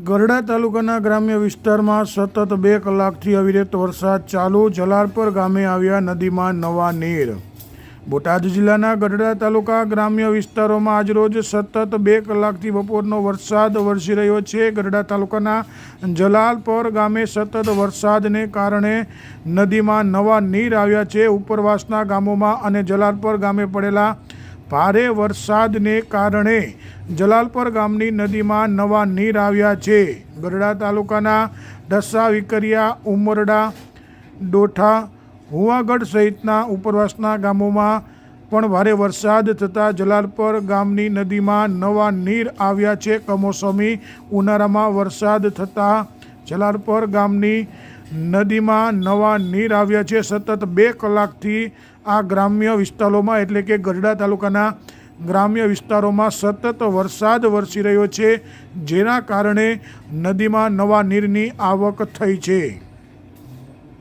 ગરડા તાલુકાના ગ્રામ્ય વિસ્તારમાં સતત 2 કલાકથી અવિરત વરસાદ ચાલુ. જલાલપર ગામે આવ્યા નદીમાં નવા નીર. બોટાદ જિલ્લાના ગઢડા તાલુકા ગ્રામ્ય વિસ્તારોમાં આજરોજ સતત 2 કલાકથી બપોરનો વરસાદ વરસી રહ્યો છે. ગઢડા તાલુકાના જલાલપર ગામે સતત વરસાદને કારણે નદીમાં નવા નીર આવ્યા છે. ઉપરવાસના ગામોમાં અને જલાલપર ગામે પડેલા ભારે વરસાદને કારણે જલાલપર ગામની નદીમાં નવા નીર આવ્યા છે. ગઢડા તાલુકાના ઢસા, વિકરિયા, ઉમરડા, ડોઠા, હુવાગઢ સહિતના ઉપરવાસના ગામોમાં પણ ભારે વરસાદ થતાં જલાલપર ગામની નદીમાં નવા નીર આવ્યા છે. કમોસમી ઉનાળામાં વરસાદ થતાં જલાલપર ગામની નદીમાં નવા નીર આવ્યા છે. સતત 2 કલાકથી આ ગ્રામ્ય વિસ્તારોમાં એટલે કે ગઢડા તાલુકાના ગ્રામ્ય વિસ્તારોમાં સતત વરસાદ વરસી રહ્યો છે, જેના કારણે નદીમાં નવા નીરની આવક થઈ છે.